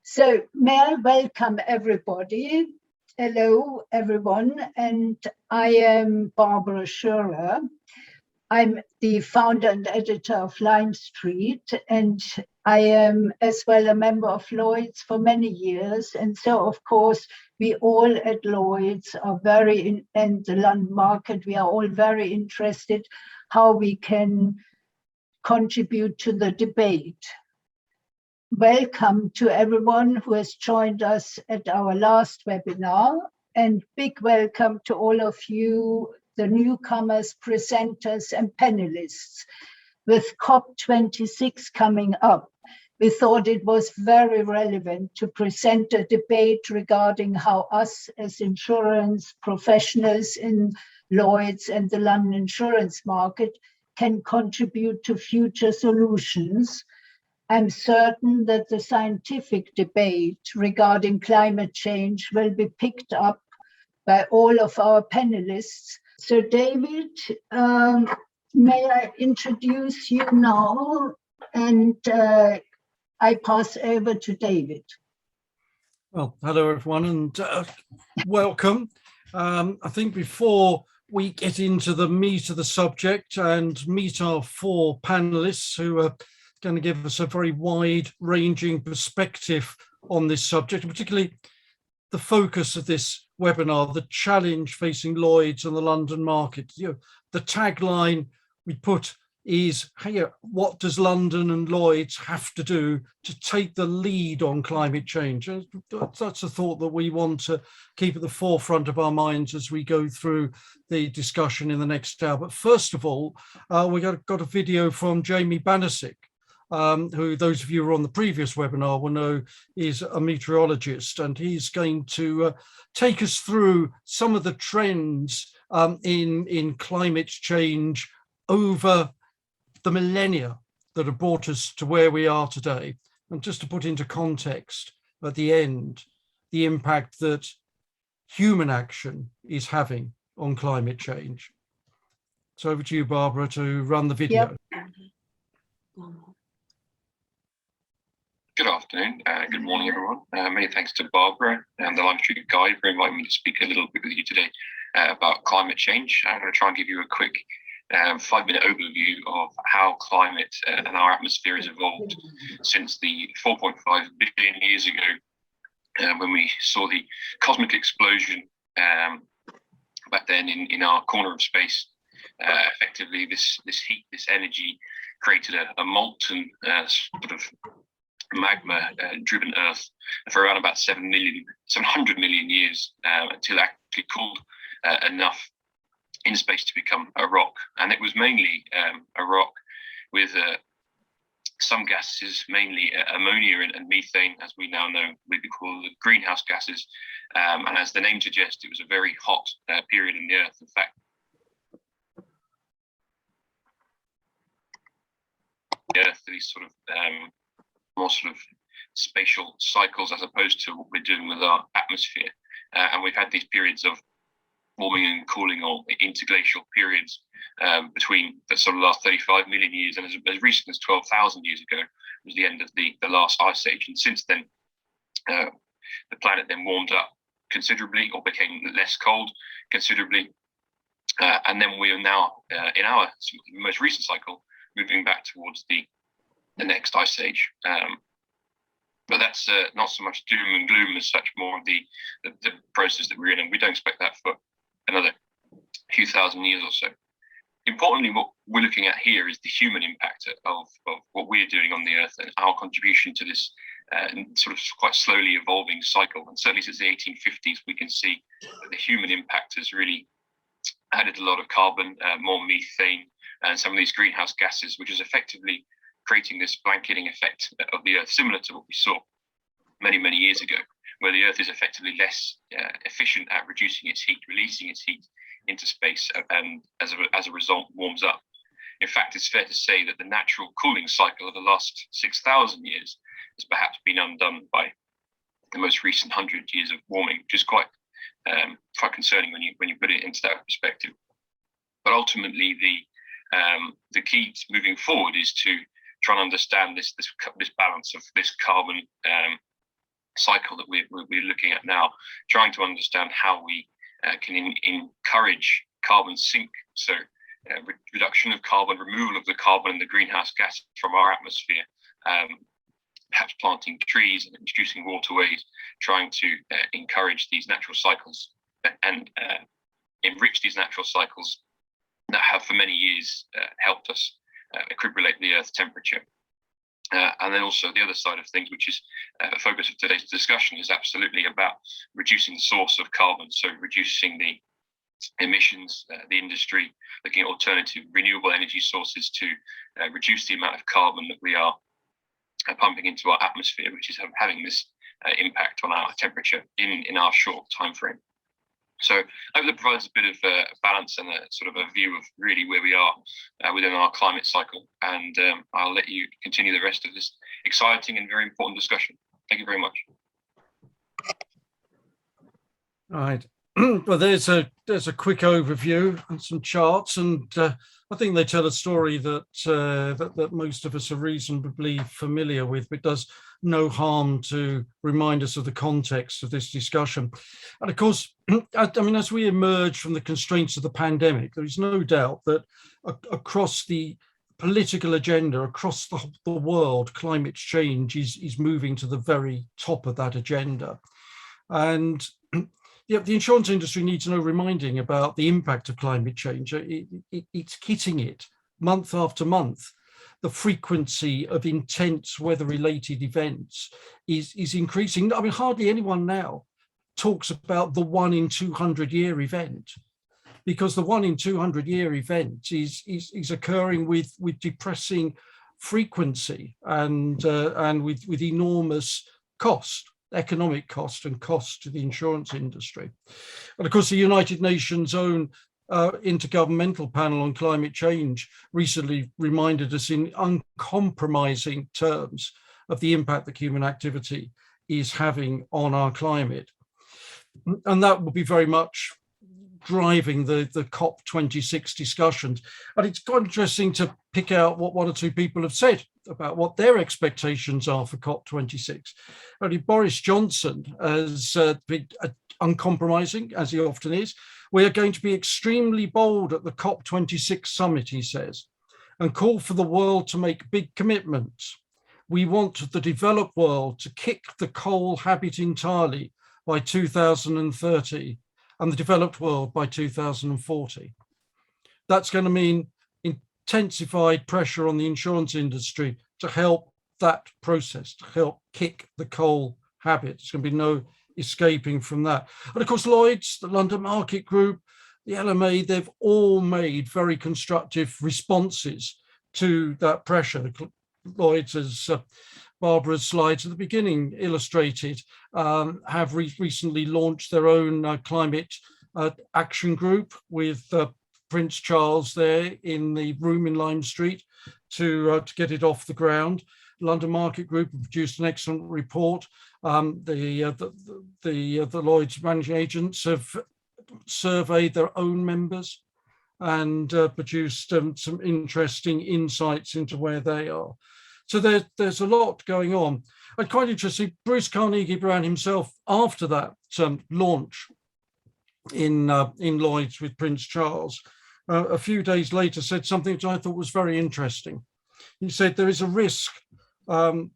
So may I welcome everybody. Hello, everyone. And I am Barbara Schurer. I'm the founder and editor of Lime Street, and I am as well a member of Lloyd's for many years. And so, of course, we all at Lloyd's are and the London market, we are all very interested how we can contribute to the debate. Welcome to everyone who has joined us at our last webinar, and big welcome to all of you, the newcomers, presenters and panelists. With COP26 coming up, we thought it was very relevant to present a debate regarding how us as insurance professionals in Lloyd's and the London insurance market can contribute to future solutions. I'm certain that the scientific debate regarding climate change will be picked up by all of our panelists. So David, may I introduce you now? And I pass over to David. Well, hello everyone, and welcome. I think before we get into the meat of the subject and meet our four panelists who are going to give us a very wide-ranging perspective on this subject, and particularly the focus of this webinar, the challenge facing Lloyd's and the London market. The tagline we put is, hey, what does London and Lloyd's have to do to take the lead on climate change? And that's a thought that we want to keep at the forefront of our minds as we go through the discussion in the next hour. But first of all, we got a video from Jamie Banasic, who those of you who are on the previous webinar will know is a meteorologist, and he's going to take us through some of the trends in climate change over the millennia that have brought us to where we are today. And just to put into context at the end, the impact that human action is having on climate change. So over to you, Barbara, to run the video. Yep. Good afternoon, good morning everyone. Many thanks to Barbara and the Lime Street Guide for inviting me to speak a little bit with you today about climate change. I'm going to try and give you a quick 5-minute overview of how climate and our atmosphere has evolved since the 4.5 billion years ago, when we saw the cosmic explosion back then in our corner of space. Effectively, this heat, this energy created a molten sort of magma driven Earth for around about 700 million years until it actually cooled enough in space to become a rock. And it was mainly a rock with some gases, mainly ammonia and methane, as we now know, we call the greenhouse gases. And as the name suggests, it was a very hot period in the Earth. In fact, the Earth, these sort of more sort of spatial cycles as opposed to what we're doing with our atmosphere. And we've had these periods of warming and cooling, or interglacial periods between the sort of last 35 million years, and as recent as 12,000 years ago was the end of the last ice age. And since then, the planet then warmed up considerably, or became less cold considerably. And then we are now, in our most recent cycle, moving back towards the next ice age. But that's not so much doom and gloom as such, more of the process that we're in, and we don't expect that for another few thousand years or so. Importantly, what we're looking at here is the human impact of what we're doing on the Earth and our contribution to this sort of quite slowly evolving cycle. And certainly since the 1850s, we can see that the human impact has really added a lot of carbon, more methane, and some of these greenhouse gases, which is effectively creating this blanketing effect of the Earth, similar to what we saw many, many years ago, where the Earth is effectively less efficient at reducing its heat, releasing its heat into space, and as a result warms up. In fact, it's fair to say that the natural cooling cycle of the last 6,000 years has perhaps been undone by the most recent 100 years of warming, which is quite concerning when you put it into that perspective. But ultimately, the key moving forward is to try and understand this balance of this carbon cycle that we're looking at now, trying to understand how we can encourage carbon sink, so reduction of carbon, removal of the carbon and the greenhouse gas from our atmosphere, perhaps planting trees and introducing waterways, trying to encourage these natural cycles and enrich these natural cycles that have for many years helped us equilibrate the Earth's temperature. And then also the other side of things, which is the focus of today's discussion, is absolutely about reducing the source of carbon, so reducing the emissions, the industry, looking at alternative renewable energy sources to reduce the amount of carbon that we are pumping into our atmosphere, which is having this impact on our temperature in our short time frame. So I hope that provides a bit of balance and a sort of a view of really where we are within our climate cycle. And I'll let you continue the rest of this exciting and very important discussion. Thank you very much. All right. Well, there's a quick overview and some charts, and I think they tell a story that that most of us are reasonably familiar with, but does no harm to remind us of the context of this discussion. And of course, I mean, as we emerge from the constraints of the pandemic, there is no doubt that across the political agenda, across the world, climate change is moving to the very top of that agenda. And yeah, the insurance industry needs no reminding about the impact of climate change. It's hitting it month after month. The frequency of intense weather-related events is increasing. I mean, hardly anyone now talks about the 1 in 200 year event, because the 1 in 200 year event is occurring with depressing frequency and with enormous cost. Economic cost and cost to the insurance industry. And of course, the United Nations' own Intergovernmental Panel on Climate Change recently reminded us in uncompromising terms of the impact that human activity is having on our climate. And that will be very much driving the COP26 discussions. And it's quite interesting to pick out what one or two people have said about what their expectations are for COP26. Only Boris Johnson has been uncompromising, as he often is. We are going to be extremely bold at the COP26 summit, he says, and call for the world to make big commitments. We want the developed world to kick the coal habit entirely by 2030 and the developed world by 2040. That's going to mean intensified pressure on the insurance industry to help that process, to help kick the coal habit. There's going to be no escaping from that. And of course, Lloyd's, the London Market Group, the LMA, they've all made very constructive responses to that pressure. Lloyd's, as Barbara's slides at the beginning illustrated, have recently launched their own climate action group with Prince Charles there in the room in Lime Street to get it off the ground. London Market Group have produced an excellent report. The Lloyd's managing agents have surveyed their own members and produced some interesting insights into where they are. So there's a lot going on. And quite interesting, Bruce Carnegie Brown himself, after that launch in Lloyd's with Prince Charles, a few days later said something which I thought was very interesting. He said there is a risk to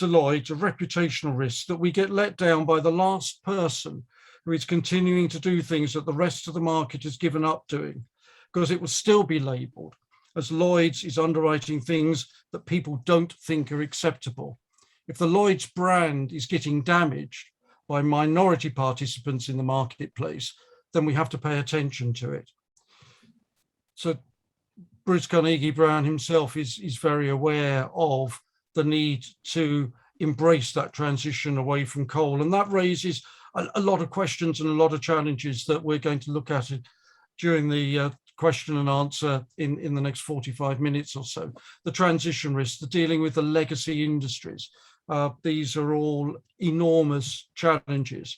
Lloyd's, a reputational risk, that we get let down by the last person who is continuing to do things that the rest of the market has given up doing, because it will still be labelled as Lloyd's is underwriting things that people don't think are acceptable. If the Lloyd's brand is getting damaged by minority participants in the marketplace, then we have to pay attention to it. So Bruce Carnegie Brown himself is very aware of the need to embrace that transition away from coal. And that raises a lot of questions and a lot of challenges that we're going to look at during the question and answer in the next 45 minutes or so. The transition risks, the dealing with the legacy industries. These are all enormous challenges.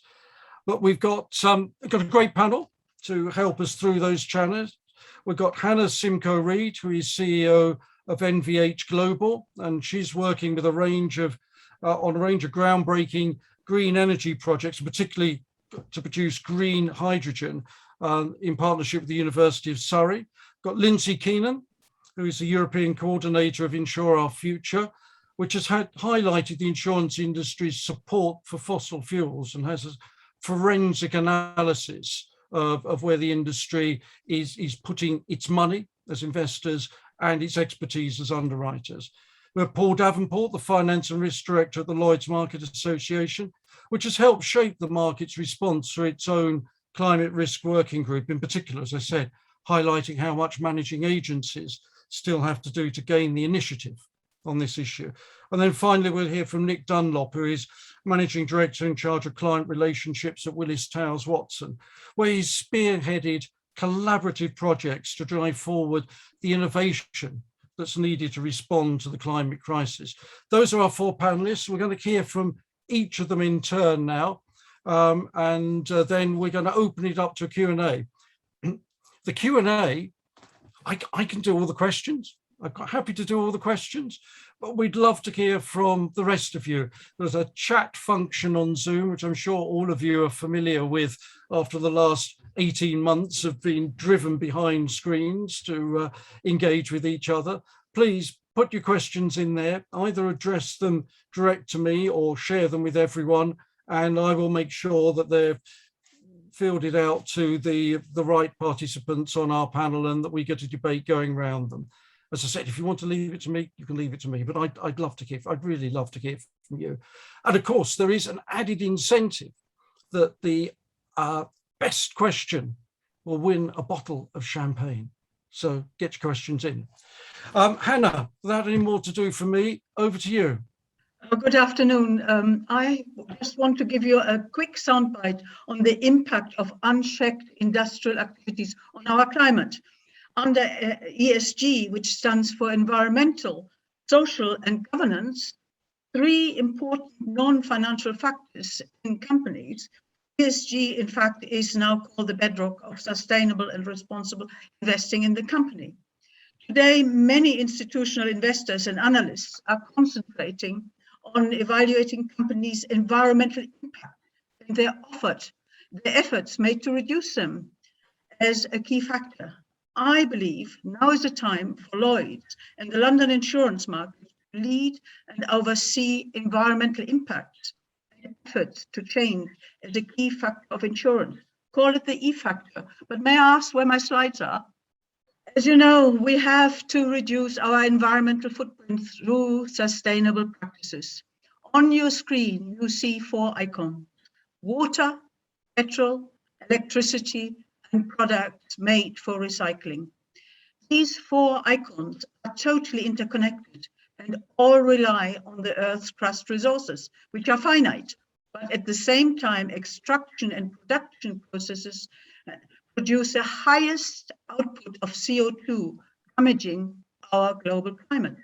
But we've got a great panel to help us through those challenges. We've got Hannah Simcoe-Reid, who is CEO of NVH Global, and she's working with a range of on a range of groundbreaking green energy projects, particularly to produce green hydrogen in partnership with the University of Surrey. Got Lindsay Keenan, who is the European coordinator of Insure Our Future, which has highlighted the insurance industry's support for fossil fuels and has a forensic analysis of where the industry is putting its money as investors and its expertise as underwriters. We have Paul Davenport, the Finance and Risk Director at the Lloyd's Market Association, which has helped shape the market's response through its own climate risk working group, in particular, as I said, highlighting how much managing agencies still have to do to gain the initiative on this issue. And then finally, we'll hear from Nick Dunlop, who is Managing Director in charge of client relationships at Willis Towers Watson, where he's spearheaded collaborative projects to drive forward the innovation that's needed to respond to the climate crisis. Those are our four panelists. We're going to hear from each of them in turn now, and then we're going to open it up to a Q&A. The Q&A, I can do all the questions. I'm quite happy to do all the questions, but we'd love to hear from the rest of you. There's a chat function on Zoom, which I'm sure all of you are familiar with after the last 18 months of being driven behind screens to engage with each other. Please put your questions in there, either address them direct to me or share them with everyone, and I will make sure that they're fielded out to the right participants on our panel and that we get a debate going around them. As I said, if you want to leave it to me, you can leave it to me, but I'd love to hear, I'd really love to hear from you. And of course, there is an added incentive that the best question will win a bottle of champagne. So get your questions in. Hannah, without any more to do from me, over to you. Good afternoon. I just want to give you a quick soundbite on the impact of unchecked industrial activities on our climate. Under ESG, which stands for environmental, social, and governance, three important non-financial factors in companies. ESG, in fact, is now called the bedrock of sustainable and responsible investing in the company. Today, many institutional investors and analysts are concentrating on evaluating companies' environmental impact and their efforts made to reduce them as a key factor. I believe now is the time for Lloyd and the London insurance market to lead and oversee environmental impact and efforts to change as a key factor of insurance. Call it the E factor, but may I ask where my slides are? As you know, we have to reduce our environmental footprint through sustainable practices. On your screen, you see four icons: water, petrol, electricity, and products made for recycling. These four icons are totally interconnected and all rely on the Earth's crust resources, which are finite, but at the same time, extraction and production processes produce the highest output of CO2, damaging our global climate.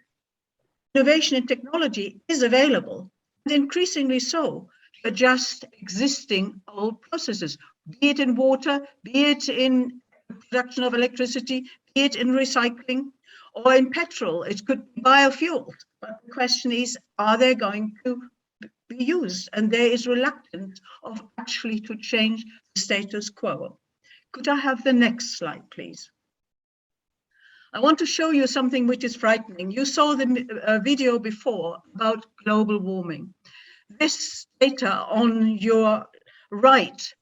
Innovation in technology is available, and increasingly so, to adjust existing old processes, be it in water, be it in production of electricity, be it in recycling, or in petrol. It could be biofuels. But the question is, are they going to be used? And there is reluctance of actually to change the status quo. Could I have the next slide, please? I want to show you something which is frightening. You saw the video before about global warming. This data on your right,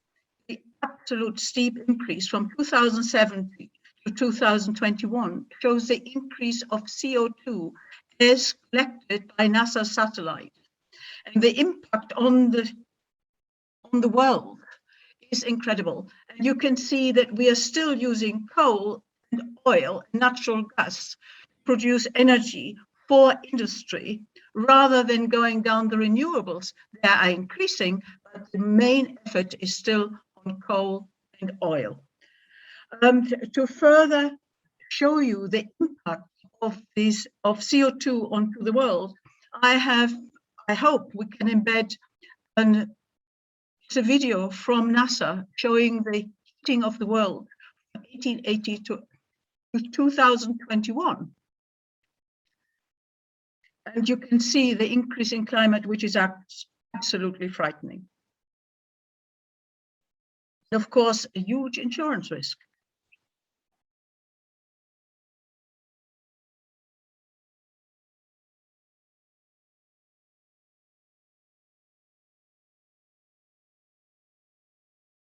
the absolute steep increase from 2070 to 2021 shows the increase of CO2 as collected by NASA satellite. And the impact on the world is incredible. And you can see that we are still using coal and oil, natural gas, to produce energy for industry, rather than going down the renewables. They are increasing, but the main effort is still on coal and oil. To further show you the impact of CO2 onto the world, I hope we can embed it's a video from NASA showing the heating of the world from 1880 to 2021. And you can see the increase in climate, which is absolutely frightening. And of course, a huge insurance risk.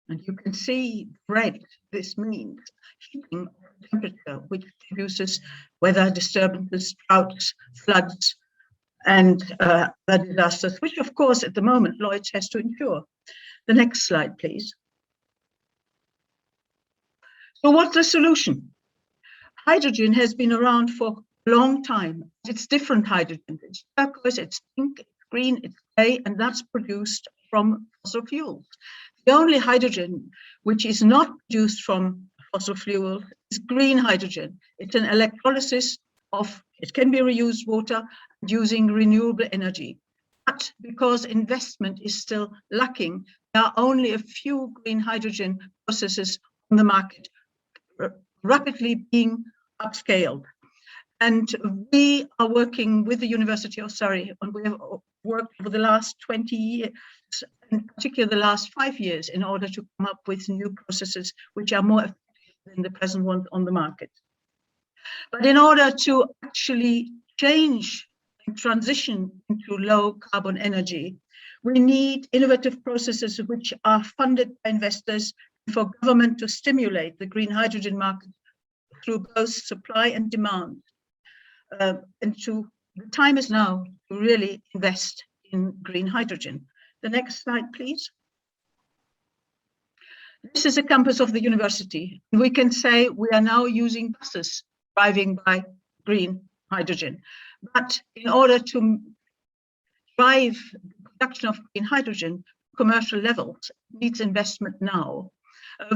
And you can see red, this means heating of temperature, which produces weather disturbances, droughts, floods, and other disasters, which of course at the moment Lloyd has to insure. The next slide, please. So what's the solution? Hydrogen has been around for a long time. It's different hydrogen. It's turquoise, it's pink, it's green, it's grey, and that's produced from fossil fuels. The only hydrogen which is not produced from fossil fuel is green hydrogen. It's an electrolysis of, it can be reused water using renewable energy. But because investment is still lacking, there are only a few green hydrogen processes on the market, rapidly being upscaled. And we are working with the University of Surrey, and we have worked over the last 20 years, in particular the last 5 years, in order to come up with new processes which are more effective than the present ones on the market. But in order to actually change and transition into low carbon energy, we need innovative processes which are funded by investors, for government to stimulate the green hydrogen market through both supply and demand. The time is now to really invest in green hydrogen. The next slide, please. This is a campus of the university. We can say we are now using buses driving by green hydrogen. But in order to drive the production of green hydrogen to commercial levels, it needs investment now.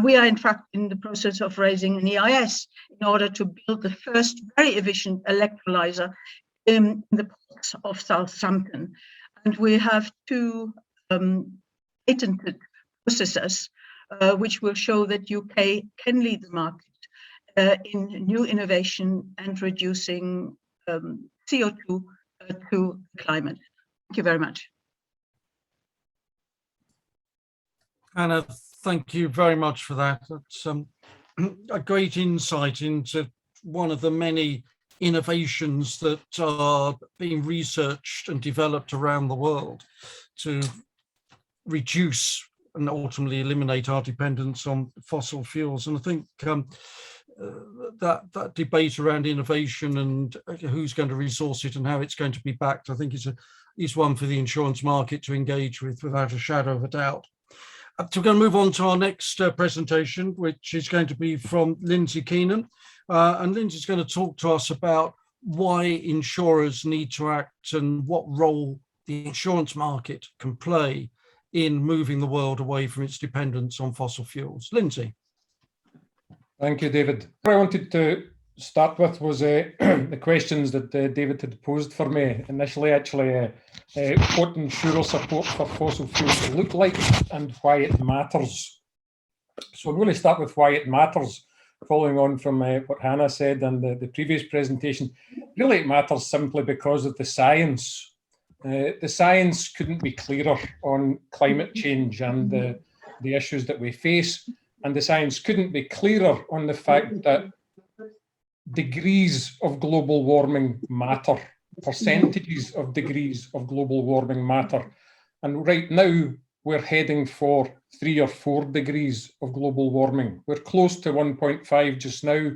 We are in fact in the process of raising an EIS in order to build the first very efficient electrolyzer in the ports of Southampton. And we have 2 patented processes which will show that UK can lead the market in new innovation and reducing CO2 to climate. Thank you very much. Anna, thank you very much for that. That's a great insight into one of the many innovations that are being researched and developed around the world to reduce and ultimately eliminate our dependence on fossil fuels. And I think that debate around innovation and who's going to resource it and how it's going to be backed, I think is one for the insurance market to engage with without a shadow of a doubt. So we're going to move on to our next presentation, which is going to be from Lindsay Keenan. And Lindsay's going to talk to us about why insurers need to act and what role the insurance market can play in moving the world away from its dependence on fossil fuels. Lindsay. Thank you, David. What I wanted to start with was the questions that David had posed for me initially, actually, what insurer support for fossil fuels look like and why it matters. So I'm going to start with why it matters, following on from what Hannah said and the previous presentation. Really, it matters simply because of the science. The science couldn't be clearer on climate change and the issues that we face, and the science couldn't be clearer on the fact that degrees of global warming matter, percentages of degrees of global warming matter. And right now, we're heading for 3 or 4 degrees of global warming. We're close to 1.5 just now.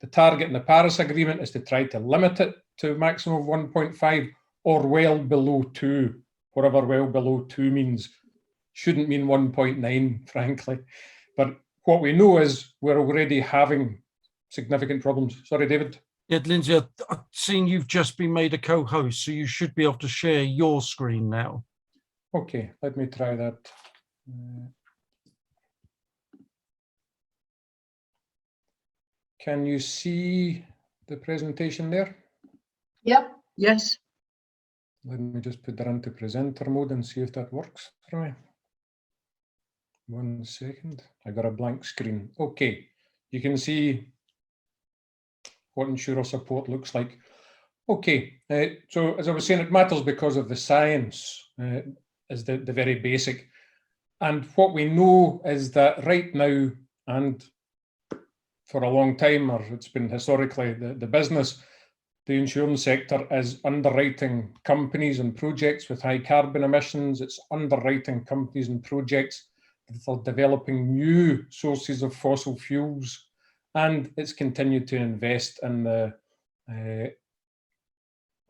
The target in the Paris Agreement is to try to limit it to a maximum of 1.5 or well below 2, whatever well below 2 means. Shouldn't mean 1.9, frankly. But what we know is we're already having significant problems. Sorry, David. Yeah, Lindsay, I've seen you've just been made a co-host, so you should be able to share your screen now. Okay, let me try that. Can you see the presentation there? Yep. Yes. Let me just put that into presenter mode and see if that works for me. 1 second. I got a blank screen. Okay, you can see what insurer support looks like. Okay, so as I was saying, it matters because of the science is the very basic. And what we know is that right now, and for a long time, or it's been historically the business, the insurance sector is underwriting companies and projects with high carbon emissions. It's underwriting companies and projects that are developing new sources of fossil fuels, and it's continued to invest in the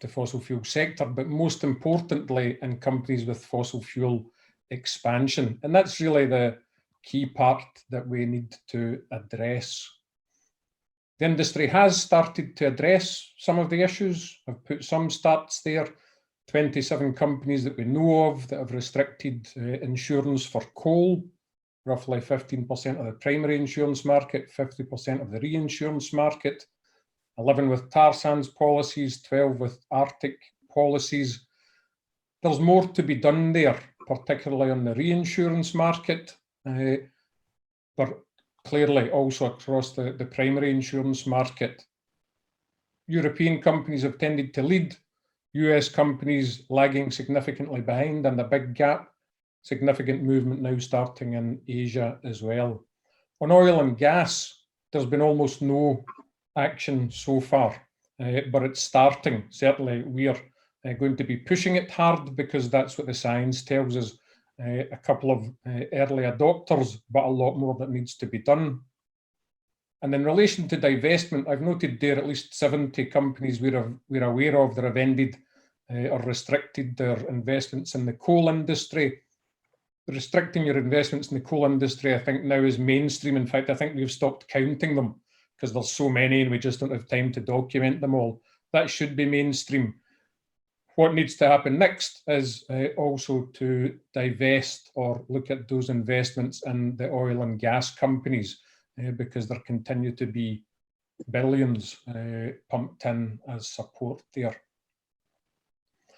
fossil fuel sector, but most importantly in companies with fossil fuel expansion. And that's really the key part that we need to address. The industry has started to address some of the issues. I've put some stats there. 27 companies that we know of that have restricted insurance for coal, roughly 15% of the primary insurance market, 50% of the reinsurance market, 11 with tar sands policies, 12 with Arctic policies. There's more to be done there, particularly on the reinsurance market, but clearly also across the primary insurance market. European companies have tended to lead, US companies lagging significantly behind, and a big gap, significant movement now starting in Asia as well. On oil and gas, there's been almost no action so far, but it's starting. Certainly we are going to be pushing it hard because that's what the science tells us. A couple of early adopters, but a lot more that needs to be done. And in relation to divestment, I've noted there at least 70 companies we're aware of that have ended or restricted their investments in the coal industry. Restricting your investments in the coal industry, I think now is mainstream. In fact, I think we've stopped counting them because there's so many and we just don't have time to document them all. That should be mainstream. What needs to happen next is also to divest or look at those investments in the oil and gas companies because there continue to be billions pumped in as support there. I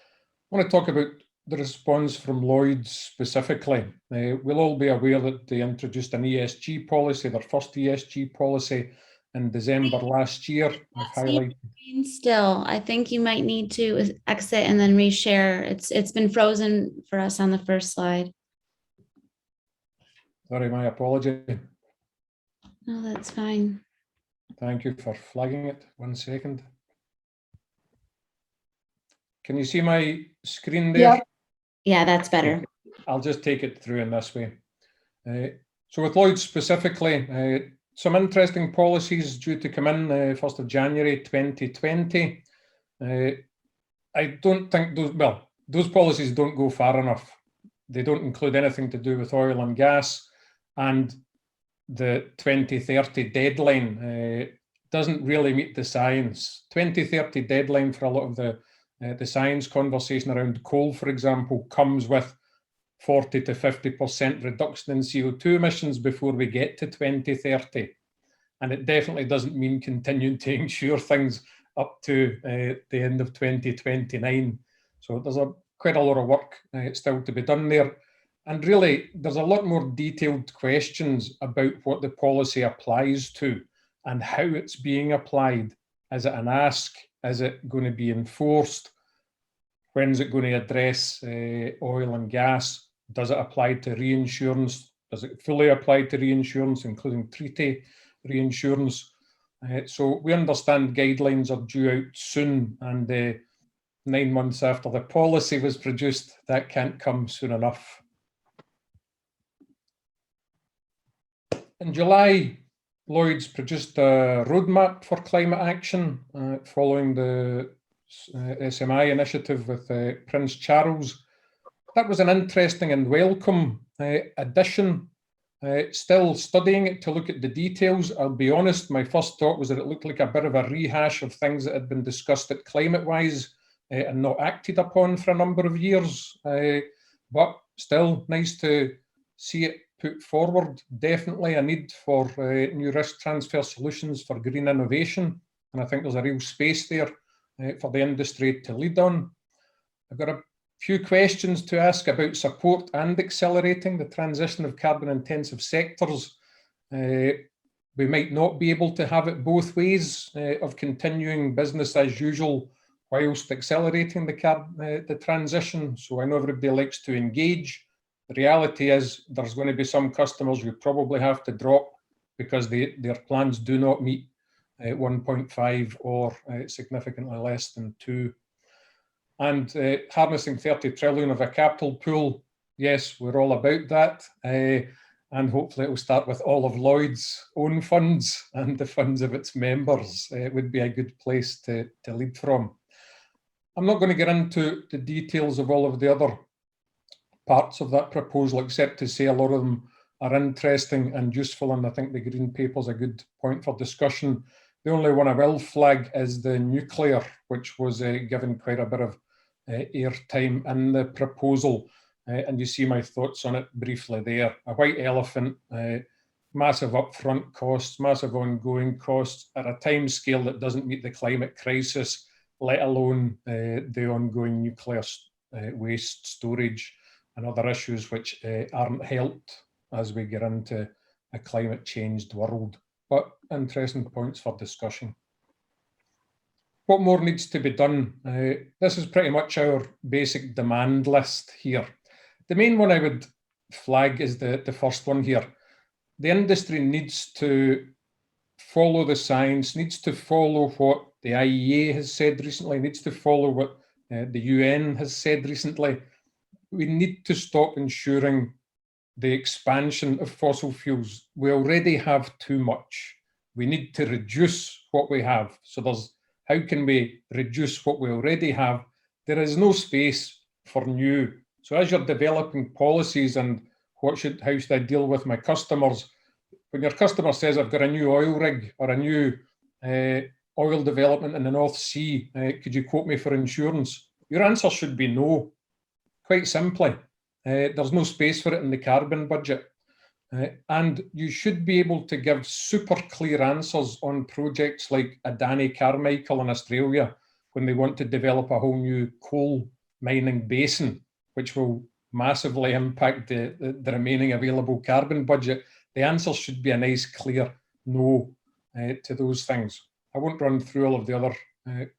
want to talk about the response from Lloyd specifically. We'll all be aware that they introduced an ESG policy, their first ESG policy in December last year. I've highlighted. Still, I think you might need to exit and then reshare. It's been frozen for us on the first slide. Sorry, my apology. No, that's fine. Thank you for flagging it. 1 second. Can you see my screen there? Yeah. Yeah, that's better. I'll just take it through in this way. So with Lloyd specifically, some interesting policies due to come in 1st of January 2020. I don't think those policies don't go far enough. They don't include anything to do with oil and gas, and the 2030 deadline doesn't really meet the science. 2030 deadline for a lot of the science conversation around coal, for example, comes with 40 to 50% reduction in CO2 emissions before we get to 2030. And it definitely doesn't mean continuing to insure things up to the end of 2029. So there's quite a lot of work still to be done there. And really, there's a lot more detailed questions about what the policy applies to and how it's being applied. Is it an ask? Is it going to be enforced? When's it going to address oil and gas? Does it apply to reinsurance? Does it fully apply to reinsurance, including treaty reinsurance? So we understand guidelines are due out soon, and 9 months after the policy was produced, that can't come soon enough. In July, Lloyd's produced a roadmap for climate action following the SMI initiative with Prince Charles. That was an interesting and welcome addition. Still studying it to look at the details. I'll be honest, my first thought was that it looked like a bit of a rehash of things that had been discussed at ClimateWise and not acted upon for a number of years. But still nice to see it put forward. Definitely a need for new risk transfer solutions for green innovation. And I think there's a real space there for the industry to lead on. I've got a few questions to ask about support and accelerating the transition of carbon intensive sectors. We might not be able to have it both ways of continuing business as usual whilst accelerating the transition. So I know everybody likes to engage. The reality is there's going to be some customers you probably have to drop because their plans do not meet 1.5 or significantly less than 2. And harnessing 30 trillion of a capital pool, yes, we're all about that. And hopefully it will start with all of Lloyd's own funds and the funds of its members. It would be a good place to lead from. I'm not going to get into the details of all of the other parts of that proposal, except to say a lot of them are interesting and useful, and I think the Green Paper is a good point for discussion. The only one I will flag is the nuclear, which was given quite a bit of airtime in the proposal, and you see my thoughts on it briefly there. A white elephant, massive upfront costs, massive ongoing costs at a time scale that doesn't meet the climate crisis, let alone the ongoing nuclear waste storage and other issues which aren't helped as we get into a climate changed world. But interesting points for discussion. What more needs to be done? This is pretty much our basic demand list here. The main one I would flag is the first one here. The industry needs to follow the science, needs to follow what the IEA has said recently, needs to follow what the UN has said recently. We need to stop ensuring the expansion of fossil fuels. We already have too much. We need to reduce what we have. So how can we reduce what we already have? There is no space for new. So as you're developing policies and how should I deal with my customers, when your customer says, I've got a new oil rig or a new oil development in the North Sea, could you quote me for insurance? Your answer should be no, quite simply. There's no space for it in the carbon budget. And you should be able to give super clear answers on projects like Adani Carmichael in Australia, when they want to develop a whole new coal mining basin, which will massively impact the remaining available carbon budget. The answer should be a nice, clear no to those things. I won't run through all of the other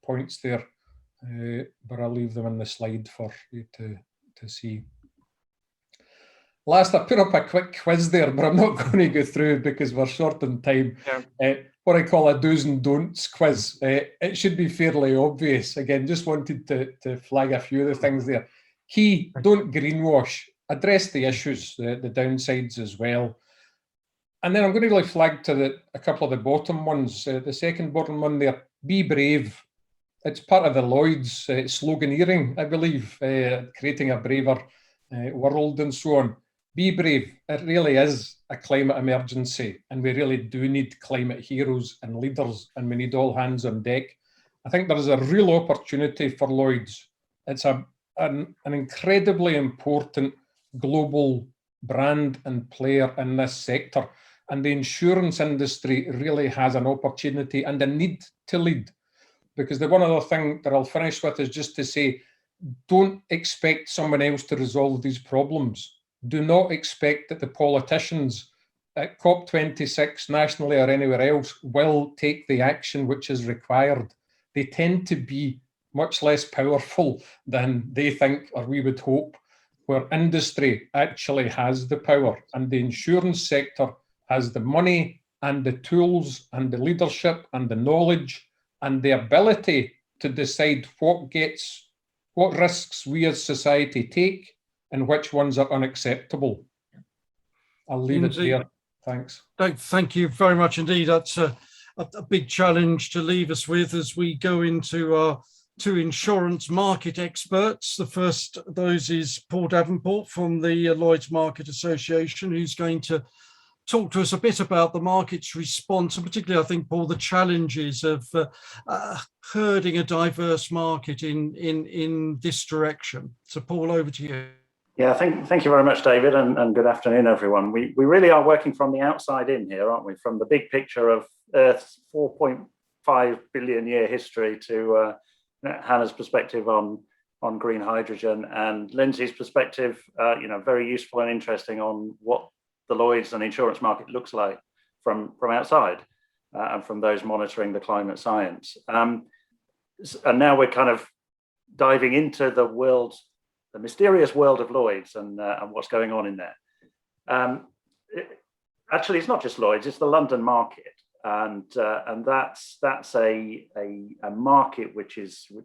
points there, but I'll leave them in the slide for you to see. Last, I put up a quick quiz there, but I'm not going to go through because we're short on time. Yeah. What I call a do's and don'ts quiz. It should be fairly obvious. Again, just wanted to flag a few of the things there. Key, don't greenwash. Address the issues, the downsides as well. And then I'm going to really flag to a couple of the bottom ones. The second bottom one there, be brave. It's part of the Lloyd's sloganeering, I believe, creating a braver world and so on. Be brave. It really is a climate emergency, and we really do need climate heroes and leaders, and we need all hands on deck. I think there is a real opportunity for Lloyd's. It's an incredibly important global brand and player in this sector, and the insurance industry really has an opportunity and a need to lead. Because the one other thing that I'll finish with is just to say, don't expect someone else to resolve these problems. Do not expect that the politicians at COP26 nationally or anywhere else will take the action which is required. They tend to be much less powerful than they think or we would hope, where industry actually has the power, and the insurance sector has the money and the tools and the leadership and the knowledge and the ability to decide what risks we as society take and which ones are unacceptable. I'll leave it there. Thanks. Thank you very much indeed. That's a big challenge to leave us with as we go into our two insurance market experts. The first of those is Paul Davenport from the Lloyd's Market Association, who's going to talk to us a bit about the market's response, and particularly, I think, Paul, the challenges of herding a diverse market in this direction. So, Paul, over to you. Yeah, thank you very much, David, and good afternoon, everyone. We really are working from the outside in here, aren't we? From the big picture of Earth's 4.5 billion year history to Hannah's perspective on green hydrogen, and Lindsay's perspective, very useful and interesting on what the Lloyd's and insurance market looks like from outside and from those monitoring the climate science. and now we're kind of diving into the world, the mysterious world of Lloyd's and what's going on in there. Actually, it's not just Lloyd's; it's the London market, and that's a market which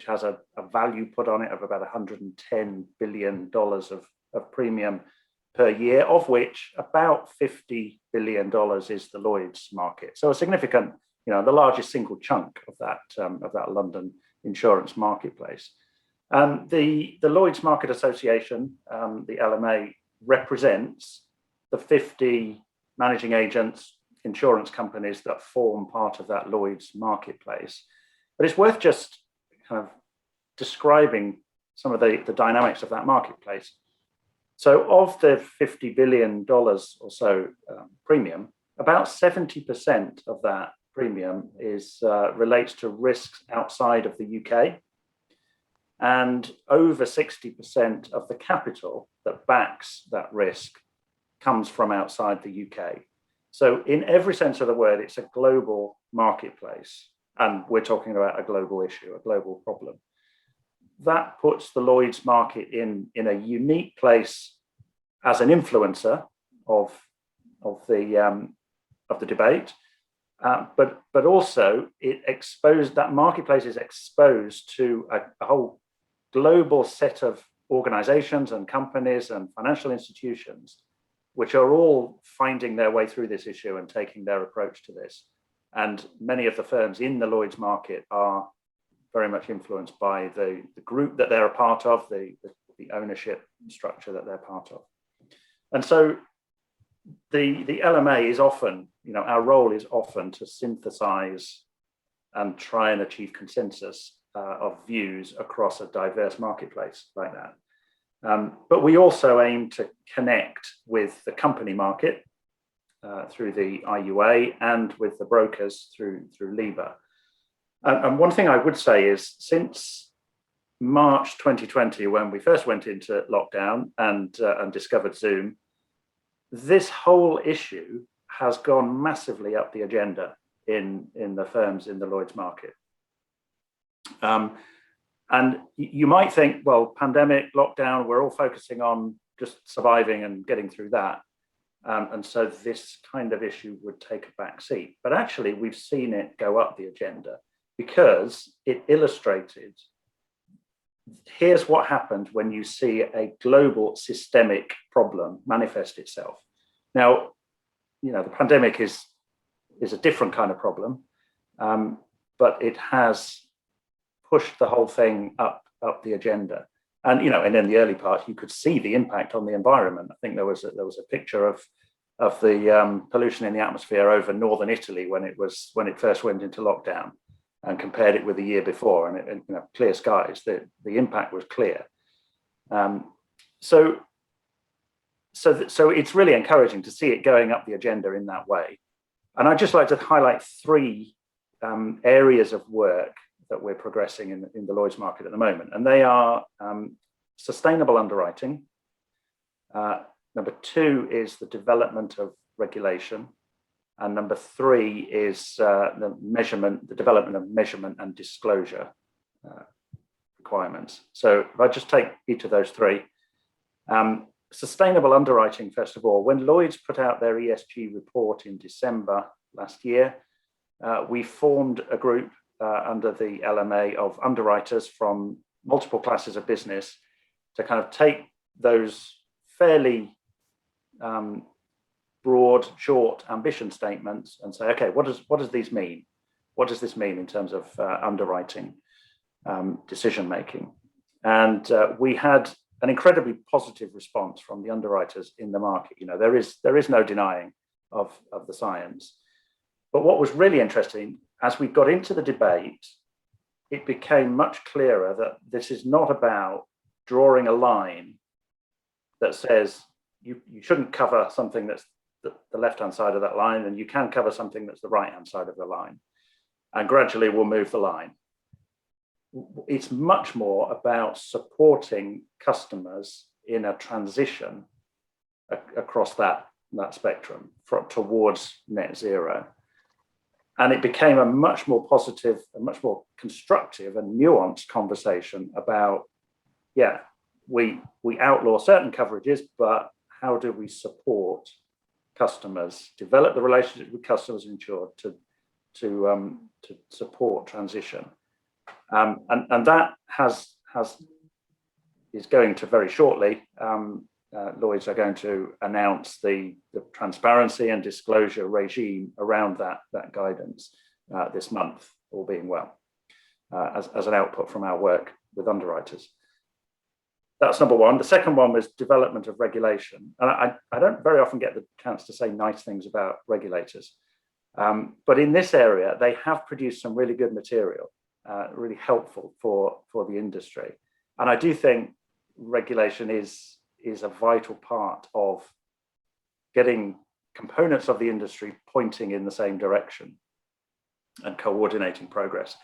has a value put on it of about $110 billion of premium per year, of which about $50 billion is the Lloyd's market. So a significant, the largest single chunk of that London insurance marketplace. The Lloyd's Market Association, the LMA, represents the 50 managing agents, insurance companies that form part of that Lloyd's marketplace. But it's worth just kind of describing some of the dynamics of that marketplace. So of the $50 billion or so premium, about 70% of that premium relates to risks outside of the UK. And over 60% of the capital that backs that risk comes from outside the UK. So in every sense of the word, it's a global marketplace. And we're talking about a global issue, a global problem. That puts the Lloyd's market in a unique place as an influencer of the debate, but also that marketplace is exposed to a whole global set of organizations and companies and financial institutions, which are all finding their way through this issue and taking their approach to this. And many of the firms in the Lloyd's market are very much influenced by the group that they're a part of, the ownership structure that they're part of. And so the LMA is often, our role is often to synthesize and try and achieve consensus of views across a diverse marketplace like that. But we also aim to connect with the company market through the IUA and with the brokers through LIBA. And one thing I would say is, since March 2020, when we first went into lockdown and discovered Zoom, this whole issue has gone massively up the agenda in the firms in the Lloyd's market. And you might think, well, pandemic, lockdown, we're all focusing on just surviving and getting through that. And so this kind of issue would take a back seat. But actually, we've seen it go up the agenda because it illustrated, here's what happened when you see a global systemic problem manifest itself. Now, the pandemic is a different kind of problem, but it has pushed the whole thing up the agenda. And and in the early part, you could see the impact on the environment. I think there was a picture of the pollution in the atmosphere over northern Italy when it first went into lockdown, and compared it with the year before, and clear skies. The impact was clear. So it's really encouraging to see it going up the agenda in that way. And I'd just like to highlight three areas of work that we're progressing in the Lloyd's market at the moment. And they are sustainable underwriting. Number two is the development of regulation. And number three is the development of measurement and disclosure requirements. So if I just take each of those three. Sustainable underwriting, first of all, when Lloyd's put out their ESG report in December last year, we formed a group under the LMA of underwriters from multiple classes of business to kind of take those fairly broad, short ambition statements and say, okay, what does these mean? What does this mean in terms of underwriting decision making? And we had an incredibly positive response from the underwriters in the market. There is no denying of the science. But what was really interesting, as we got into the debate, it became much clearer that this is not about drawing a line that says you shouldn't cover something that's the left-hand side of that line, and you can cover something that's the right-hand side of the line. And gradually we'll move the line. It's much more about supporting customers in a transition across that spectrum towards net zero. And it became a much more positive, a much more constructive and nuanced conversation about, yeah, we outlaw certain coverages, but how do we support customers, develop the relationship with customers insured to support transition, and that is going to very shortly. Lloyds are going to announce the transparency and disclosure regime around that guidance this month, all being well, as an output from our work with underwriters. That's number one. The second one was development of regulation. And I don't very often get the chance to say nice things about regulators. But in this area, they have produced some really good material, really helpful for the industry. And I do think regulation is a vital part of getting components of the industry pointing in the same direction and coordinating progress.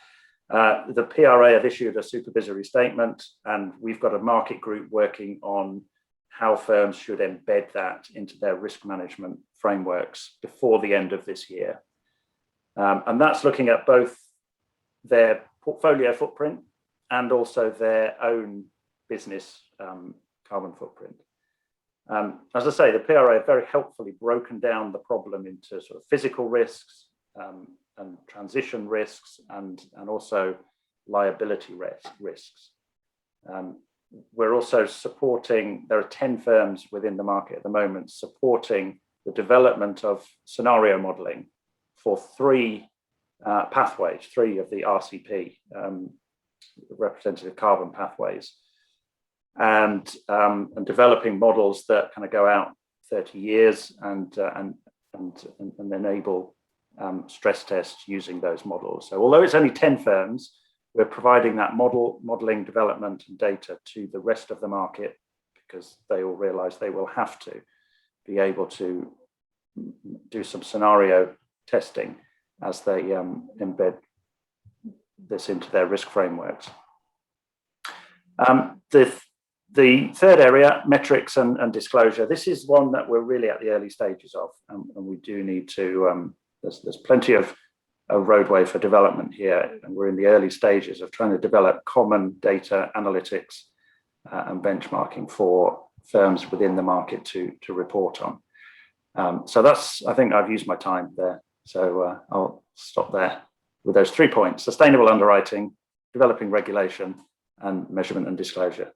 The PRA have issued a supervisory statement, and we've got a market group working on how firms should embed that into their risk management frameworks before the end of this year. And that's looking at both their portfolio footprint and also their own business carbon footprint. As I say, the PRA have very helpfully broken down the problem into sort of physical risks and transition risks and also liability risks. We're also supporting, there are 10 firms within the market at the moment supporting the development of scenario modeling for three pathways, three of the RCP, representative carbon pathways, and developing models that kind of go out 30 years and enable stress tests using those models. So although it's only 10 firms, we're providing that modeling development and data to the rest of the market because they all realize they will have to be able to do some scenario testing as they embed this into their risk frameworks. The third area, metrics and disclosure. This is one that we're really at the early stages of, and we do need to, there's plenty of roadway for development here, and we're in the early stages of trying to develop common data analytics and benchmarking for firms within the market to report on. So that's, I think I've used my time there. So I'll stop there with those 3 points: sustainable underwriting, developing regulation, and measurement and disclosure.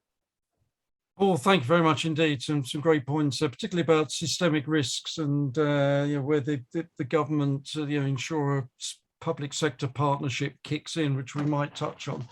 Oh, thank you very much indeed. Some great points, particularly about systemic risks and where the government, insurer public sector partnership kicks in, which we might touch on.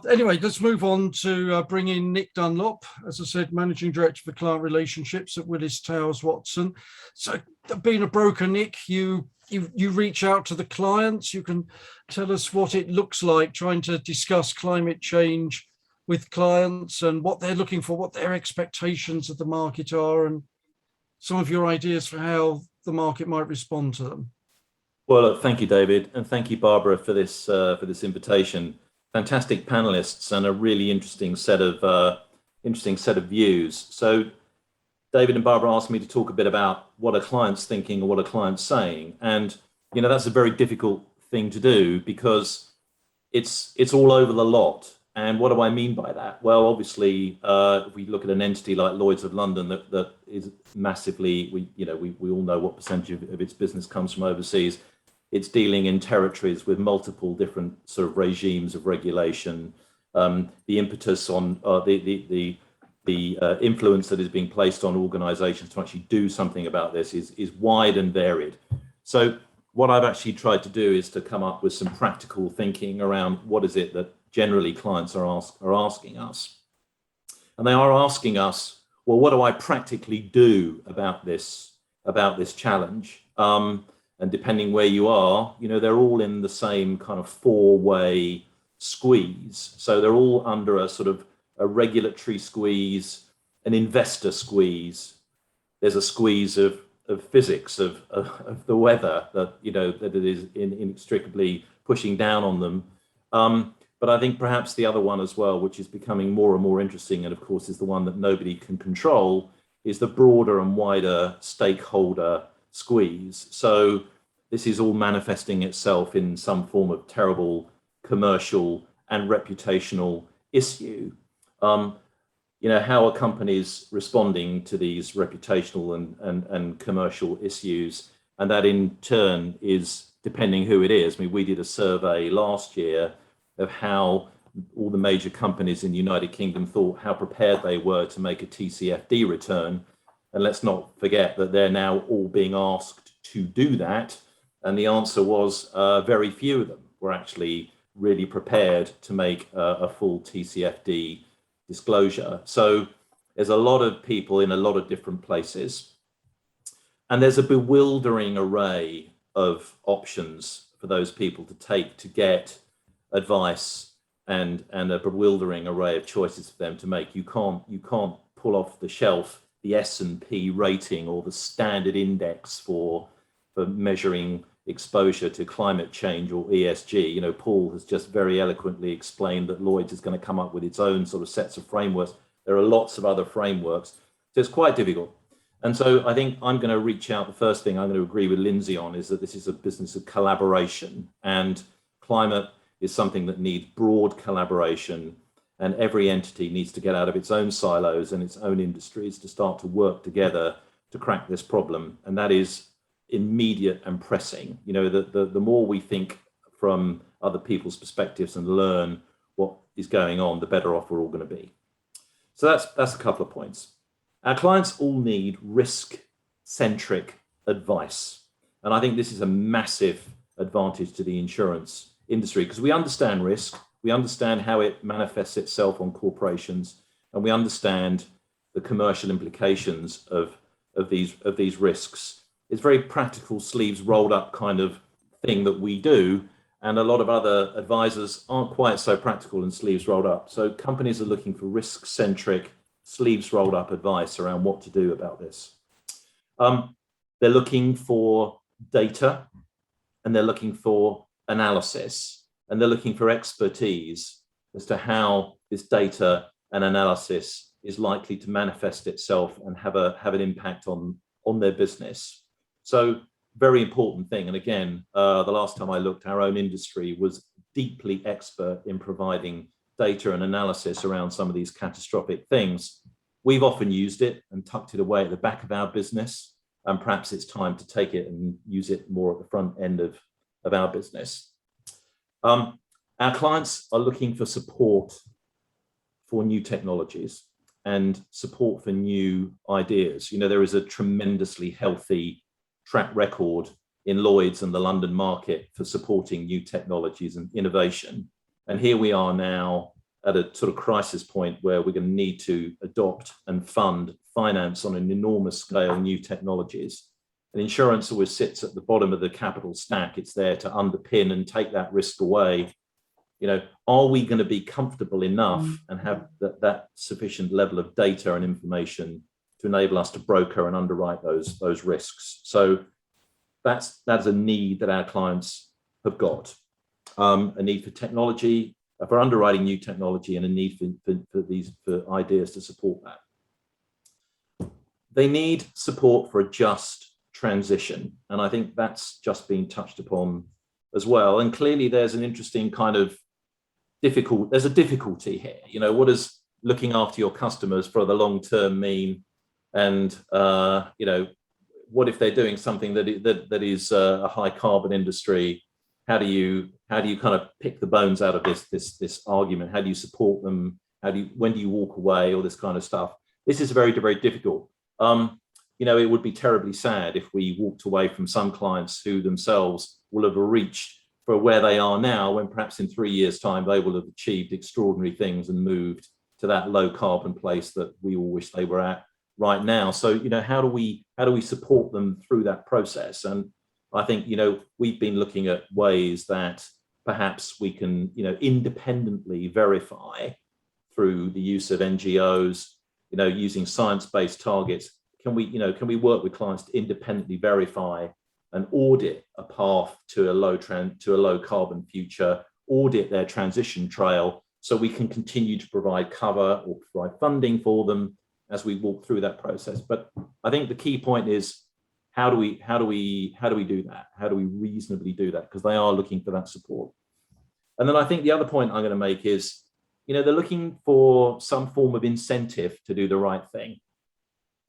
Anyway, let's move on to bring in Nick Dunlop, as I said, Managing Director for Client Relationships at Willis Towers Watson. So being a broker, Nick, you reach out to the clients. You can tell us what it looks like trying to discuss climate change with clients and what they're looking for, what their expectations of the market are, and some of your ideas for how the market might respond to them. Well, thank you, David, and thank you, Barbara, for this invitation. Fantastic panelists and a really interesting set of views. So, David and Barbara asked me to talk a bit about what are clients thinking or what are clients saying, and that's a very difficult thing to do because it's all over the lot. And what do I mean by that? Well, obviously, if we look at an entity like Lloyd's of London that is massively, we all know what percentage of its business comes from overseas. It's dealing in territories with multiple different sort of regimes of regulation. The impetus on the influence that is being placed on organisations to actually do something about this is wide and varied. So what I've actually tried to do is to come up with some practical thinking around what is it that generally clients are asking us. And they are asking us, well, what do I practically do about this challenge? And depending where you are, they're all in the same kind of four-way squeeze. So they're all under a sort of a regulatory squeeze, an investor squeeze. There's a squeeze of physics, of the weather that it is inextricably pushing down on them. But I think perhaps the other one as well, which is becoming more and more interesting, and of course is the one that nobody can control, is the broader and wider stakeholder squeeze. So this is all manifesting itself in some form of terrible commercial and reputational issue. How are companies responding to these reputational and commercial issues? And that in turn is depending who it is. I mean, we did a survey last year of how all the major companies in the United Kingdom thought how prepared they were to make a TCFD return. And let's not forget that they're now all being asked to do that. And the answer was very few of them were actually really prepared to make a full TCFD disclosure. So there's a lot of people in a lot of different places. And there's a bewildering array of options for those people to take to get advice, and a bewildering array of choices for them to make. You can't pull off the shelf the S&P rating or the standard index for measuring exposure to climate change or ESG. Paul has just very eloquently explained that Lloyd is going to come up with its own sort of sets of frameworks. There are lots of other frameworks, so it's quite difficult. And so I think I'm going to reach out. The first thing I'm going to agree with Lindsay on is that this is a business of collaboration, and climate is something that needs broad collaboration, and every entity needs to get out of its own silos and its own industries to start to work together to crack this problem. And that is immediate and pressing. The more we think from other people's perspectives and learn what is going on, the better off we're all going to be. So that's a couple of points. Our clients all need risk-centric advice. And I think this is a massive advantage to the insurance industry, because we understand risk, we understand how it manifests itself on corporations, and we understand the commercial implications of these risks. It's very practical, sleeves rolled up kind of thing that we do, and a lot of other advisors aren't quite so practical and sleeves rolled up. So companies are looking for risk-centric, sleeves rolled up advice around what to do about this. They're looking for data, and they're looking for analysis, and they're looking for expertise as to how this data and analysis is likely to manifest itself and have an impact on their business. So very important thing. And again, the last time I looked, our own industry was deeply expert in providing data and analysis around some of these catastrophic things. We've often used it and tucked it away at the back of our business, and perhaps it's time to take it and use it more at the front end of our business. Our clients are looking for support for new technologies and support for new ideas. There is a tremendously healthy track record in Lloyd's and the London market for supporting new technologies and innovation. And here we are now at a sort of crisis point where we're going to need to adopt and finance on an enormous scale new technologies. And insurance always sits at the bottom of the capital stack. It's there to underpin and take that risk away. Are we going to be comfortable enough and have that sufficient level of data and information to enable us to broker and underwrite those risks? So that's a need that our clients have got, a need for technology, for underwriting new technology, and a need for ideas to support that. They need support for a just transition, and I think that's just been touched upon as well. And clearly there's an interesting kind of there's a difficulty here. What does looking after your customers for the long term mean? And what if they're doing something that is a high carbon industry? How do you kind of pick the bones out of this argument? How do you support them? When do you walk away? All this kind of stuff. This is very, very difficult. It would be terribly sad if we walked away from some clients who themselves will have reached for where they are now, when perhaps in 3 years' time they will have achieved extraordinary things and moved to that low carbon place that we all wish they were at right now. So how do we support them through that process? And I think we've been looking at ways that perhaps we can independently verify through the use of NGOs, using science-based targets. Can we work with clients to independently verify and audit a path to a low carbon future, audit their transition trail, so we can continue to provide cover or provide funding for them as we walk through that process? But I think the key point is, how do we do that? How do we reasonably do that? Because they are looking for that support. And then I think the other point I'm going to make is, they're looking for some form of incentive to do the right thing.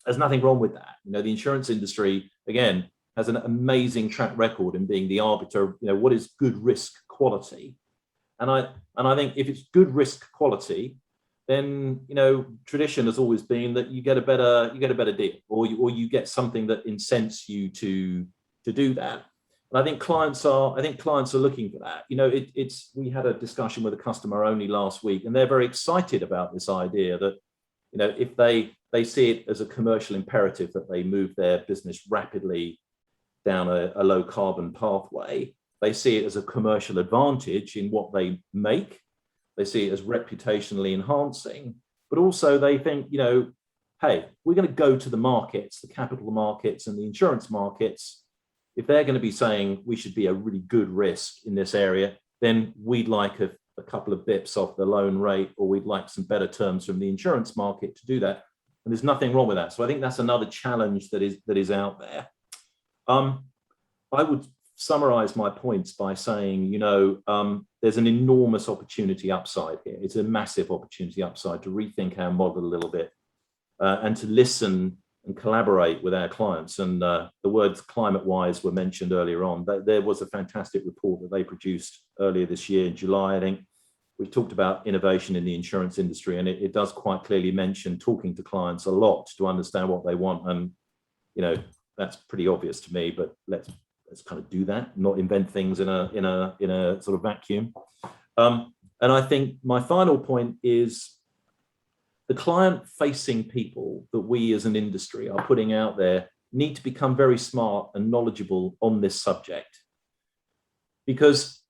There's nothing wrong with that. The insurance industry, again, has an amazing track record in being the arbiter of, what is good risk quality. And I think if it's good risk quality, then tradition has always been that you get a better deal, or you get something that incents you to do that. And I think clients are looking for that. We had a discussion with a customer only last week, and they're very excited about this idea that if they see it as a commercial imperative that they move their business rapidly down a low carbon pathway, they see it as a commercial advantage in what they make. They see it as reputationally enhancing, but also they think, hey, we're going to go to the markets, the capital markets and the insurance markets. If they're going to be saying we should be a really good risk in this area, then we'd like a couple of bips off the loan rate, or we'd like some better terms from the insurance market to do that. And there's nothing wrong with that. So I think that's another challenge that is out there. I would summarize my points by saying, there's an enormous opportunity upside here. It's a massive opportunity upside to rethink our model a little bit and to listen and collaborate with our clients. And the words climate-wise were mentioned earlier on. There was a fantastic report that they produced earlier this year in July, I think. We talked about innovation in the insurance industry, and it does quite clearly mention talking to clients a lot to understand what they want. And, that's pretty obvious to me, but let's kind of do that, not invent things in a sort of vacuum. And I think my final point is the client-facing people that we as an industry are putting out there need to become very smart and knowledgeable on this subject, because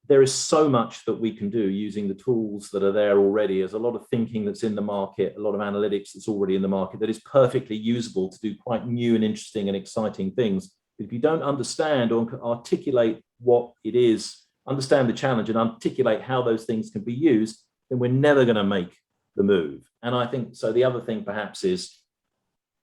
there is so much that we can do using the tools that are there already. There's a lot of thinking that's in the market, a lot of analytics that's already in the market that is perfectly usable to do quite new and interesting and exciting things. If you don't understand or articulate what it is, understand the challenge and articulate how those things can be used, then we're never going to make the move. And I think, so the other thing perhaps is,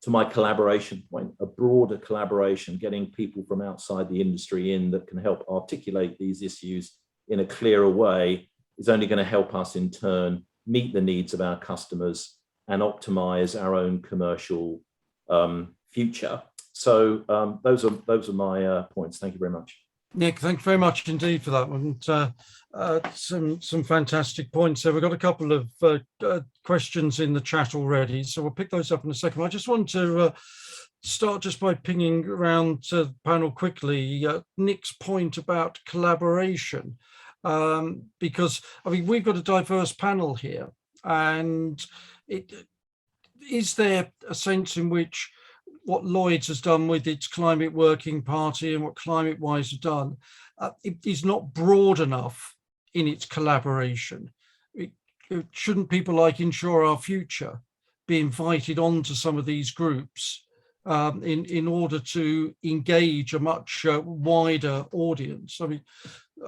to my collaboration point, a broader collaboration, getting people from outside the industry in that can help articulate these issues in a clearer way is only going to help us in turn meet the needs of our customers and optimize our own commercial future. So those are my points. Thank you very much. Nick, thank you very much indeed for that one. Some fantastic points. So we've got a couple of questions in the chat already, so we'll pick those up in a second. I just want to start just by pinging around to the panel quickly Nick's point about collaboration, because I mean we've got a diverse panel here, and is there a sense in which what Lloyd's has done with its Climate Working Party and what ClimateWise have done, it is not broad enough in its collaboration? Shouldn't people like Insure Our Future be invited onto some of these groups in order to engage a much wider audience? I mean,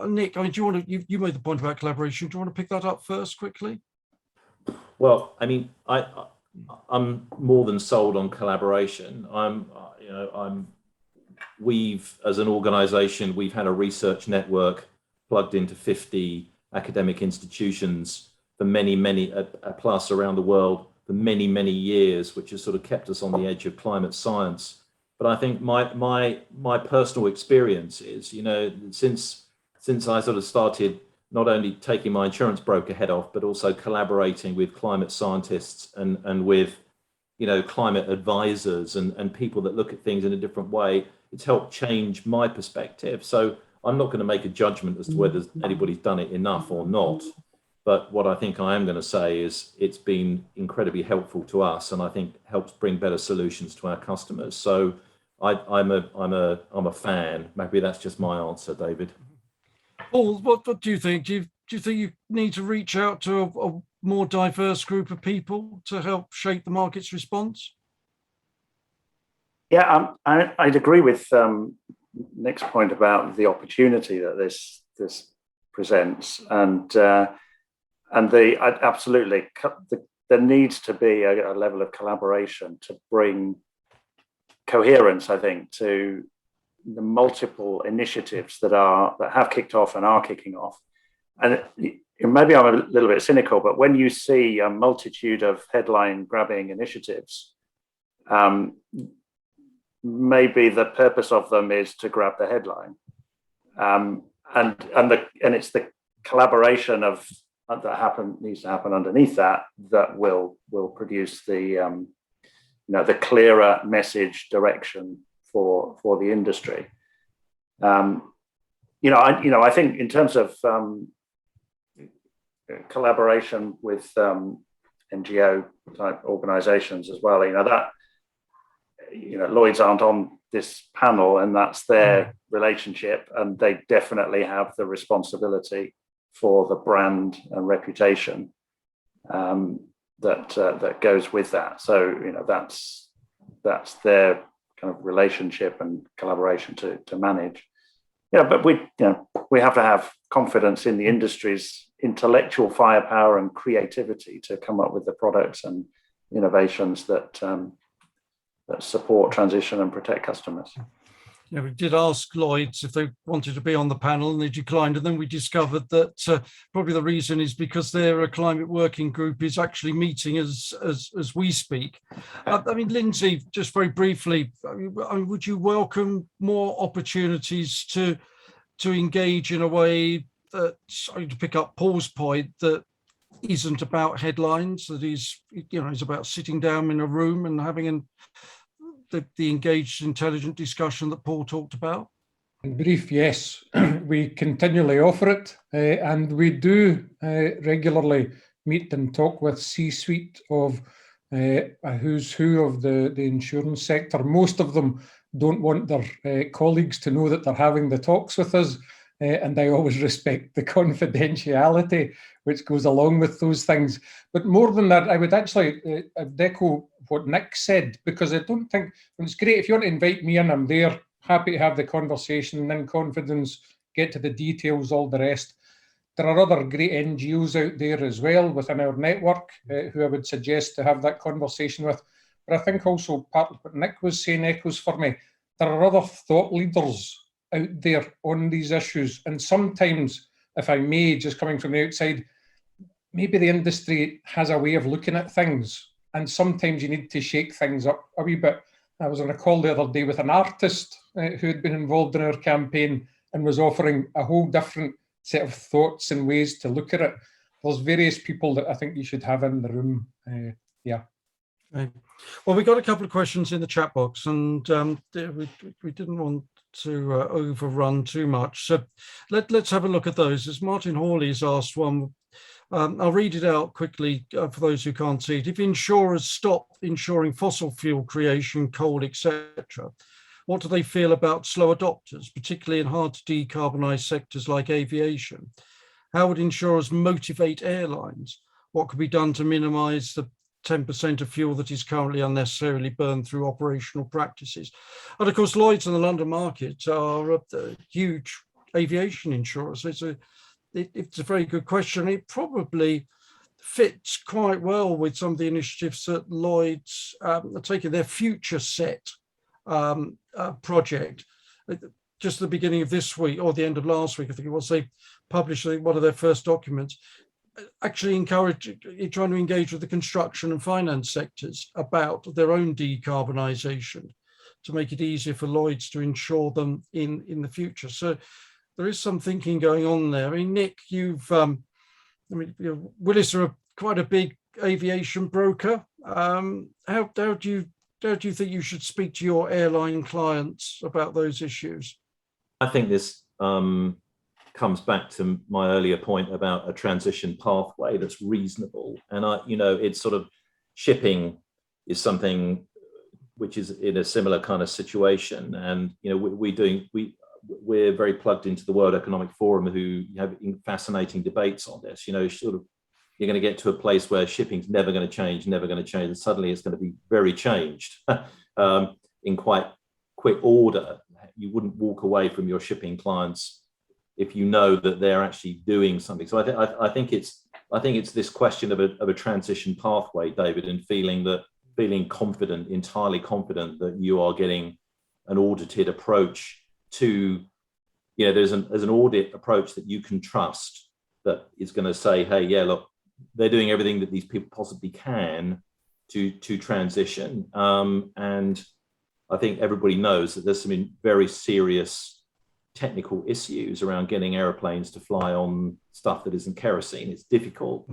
Nick, do you want to? You made the point about collaboration. Do you want to pick that up first quickly? Well, I mean, I'm more than sold on collaboration. We've, as an organization, we've had a research network plugged into 50 academic institutions for many plus around the world for many years, which has sort of kept us on the edge of climate science. But I think my personal experience is, since I sort of started not only taking my insurance broker head off, but also collaborating with climate scientists and with, climate advisors and people that look at things in a different way, it's helped change my perspective. So I'm not going to make a judgment as to whether anybody's done it enough or not. But what I think I am going to say is it's been incredibly helpful to us, and I think helps bring better solutions to our customers. So I'm a fan. Maybe that's just my answer, David. Paul, what do you think? Do you think you need to reach out to a more diverse group of people to help shape the market's response? Yeah, I'd agree with Nick's point about the opportunity that this presents, and absolutely there needs to be a level of collaboration to bring coherence, I think, to the multiple initiatives that have kicked off and are kicking off. And maybe I'm a little bit cynical, but when you see a multitude of headline-grabbing initiatives, maybe the purpose of them is to grab the headline, and it's the collaboration that needs to happen underneath that will produce the the clearer message direction for the industry. I think in terms of collaboration with NGO type organisations as well, Lloyd's aren't on this panel, and that's their relationship, and they definitely have the responsibility for the brand and reputation that goes with that. So that's their kind of relationship and collaboration to manage. But we have to have confidence in the industry's intellectual firepower and creativity to come up with the products and innovations that support transition and protect customers. Yeah, we did ask Lloyd's if they wanted to be on the panel, and they declined. And then we discovered that probably the reason is because their climate working group is actually meeting as we speak. Lindsay, just very briefly, would you welcome more opportunities to engage in a way that, sorry to pick up Paul's point, that isn't about headlines, that is about sitting down in a room and having the engaged, intelligent discussion that Paul talked about? In brief, yes. We continually offer it, and we do regularly meet and talk with C-suite of a who's who of the insurance sector. Most of them don't want their colleagues to know that they're having the talks with us, and I always respect the confidentiality which goes along with those things. But more than that, I would actually echo what Nick said, because I don't think, it's great if you want to invite me in, I'm there, happy to have the conversation, in confidence, get to the details, all the rest. There are other great NGOs out there as well within our network who I would suggest to have that conversation with. But I think also part of what Nick was saying echoes for me. There are other thought leaders out there on these issues. And sometimes, if I may, just coming from the outside, maybe the industry has a way of looking at things, and sometimes you need to shake things up a wee bit. I was on a call the other day with an artist who had been involved in our campaign and was offering a whole different set of thoughts and ways to look at it. There's various people that I think you should have in the room. Okay. Well, we got a couple of questions in the chat box, and we didn't want to overrun too much. So let's have a look at those. As Martin Hawley's asked one, I'll read it out quickly for those who can't see it. If insurers stop insuring fossil fuel creation, coal, etc., what do they feel about slow adopters, particularly in hard to decarbonise sectors like aviation? How would insurers motivate airlines? What could be done to minimise the 10% of fuel that is currently unnecessarily burned through operational practices? And of course, Lloyd's and the London market are huge aviation insurers. It's a very good question. It probably fits quite well with some of the initiatives that Lloyd's are taking. Their Future Set project. Just at the beginning of this week, or the end of last week, I think it was, they published one of their first documents, actually trying to engage with the construction and finance sectors about their own decarbonisation to make it easier for Lloyd's to insure them in the future. So there is some thinking going on there. I mean, Nick, Willis are quite a big aviation broker. How do you think you should speak to your airline clients about those issues? I think this comes back to my earlier point about a transition pathway that's reasonable. And it's sort of, shipping is something which is in a similar kind of situation. And we're very plugged into the World Economic Forum, who have fascinating debates on this. You're going to get to a place where shipping's never going to change, and suddenly it's going to be very changed in quite quick order. You wouldn't walk away from your shipping clients if you know that they're actually doing something. So I think it's this question of a transition pathway, David, and feeling that feeling confident, entirely confident that you are getting an audited approach to, there's an audit approach that you can trust, that is going to say, hey, yeah, look, they're doing everything that these people possibly can to transition. And I think everybody knows that there's some very serious technical issues around getting aeroplanes to fly on stuff that isn't kerosene. It's difficult.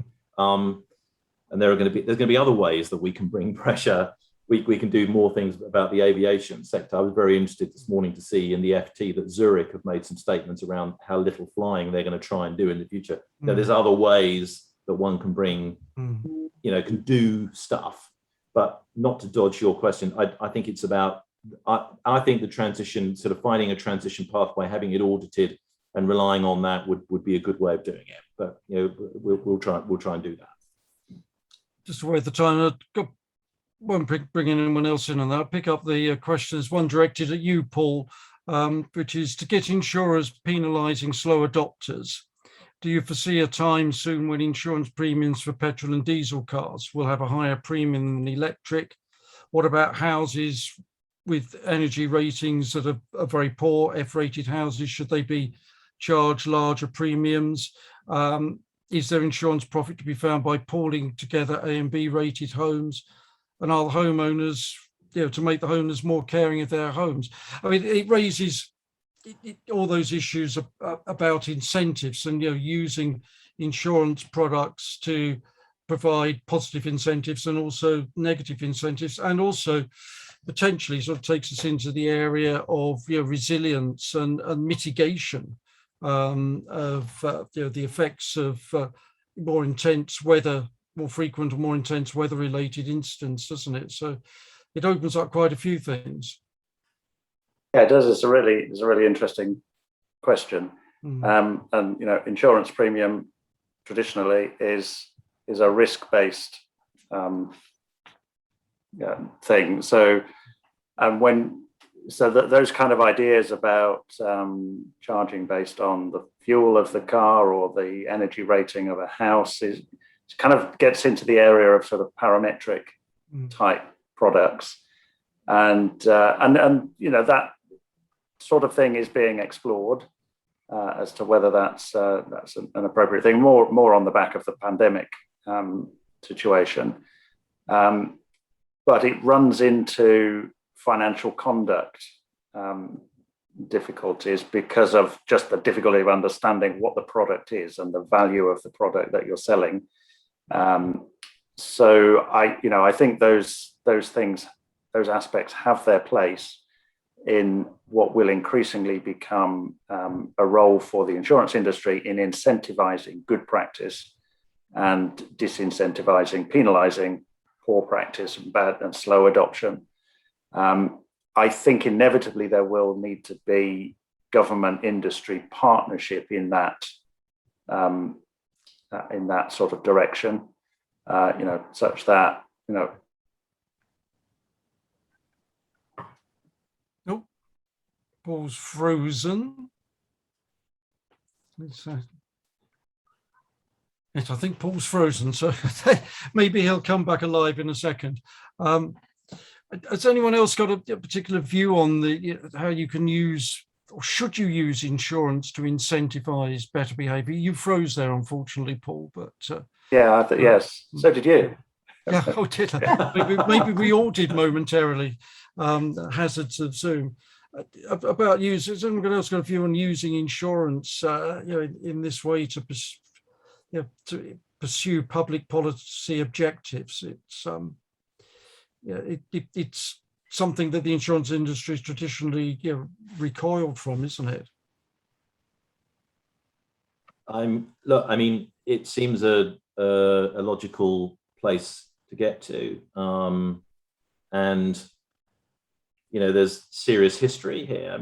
And there's going to be other ways that we can bring pressure. We can do more things about the aviation sector. I was very interested this morning to see in the FT that Zurich have made some statements around how little flying they're going to try and do in the future. There's other ways that one can bring, can do stuff, but not to dodge your question. I think it's about, I think the transition, sort of finding a transition pathway, having it audited and relying on that would be a good way of doing it. But we'll try and do that. Just to wait the time, I won't bring anyone else in on that. I'll pick up the questions, one directed at you, Paul, which is to get insurers penalising slow adopters. Do you foresee a time soon when insurance premiums for petrol and diesel cars will have a higher premium than electric? What about houses with energy ratings that are very poor, F-rated houses? Should they be charged larger premiums? Is there insurance profit to be found by pooling together A and B rated homes? And are the homeowners, to make the homeowners more caring of their homes? I mean, it raises all those issues about incentives and using insurance products to provide positive incentives and also negative incentives, and also potentially sort of takes us into the area of resilience and mitigation of the effects of more intense weather, more frequent and more intense weather-related incidents, doesn't it? So it opens up quite a few things. Yeah, it does. It's a really interesting question. And insurance premium traditionally is a risk-based thing. So those kind of ideas about charging based on the fuel of the car or the energy rating of a house it kind of gets into the area of sort of parametric type products, and that sort of thing is being explored as to whether that's an appropriate thing, more on the back of the pandemic situation. But it runs into financial conduct difficulties because of just the difficulty of understanding what the product is and the value of the product that you're selling. So I think those things, those aspects have their place in what will increasingly become a role for the insurance industry in incentivizing good practice and disincentivizing, penalizing poor practice and bad and slow adoption. I think inevitably there will need to be government industry partnership in that sort of direction, such that Nope, Paul's frozen. Yes, I think Paul's frozen, so maybe he'll come back alive in a second. Has anyone else got a particular view on how you can use, or should you use insurance to incentivize better behavior? You froze there, unfortunately, Paul, but... yes, so did you. Yeah, oh, did I? Maybe we all did momentarily, hazards of Zoom. About use, has anyone else got a view on using insurance in this way to pursue public policy objectives? It's something that the insurance industry has traditionally recoiled from, isn't it? It seems a logical place to get to, and there's serious history here.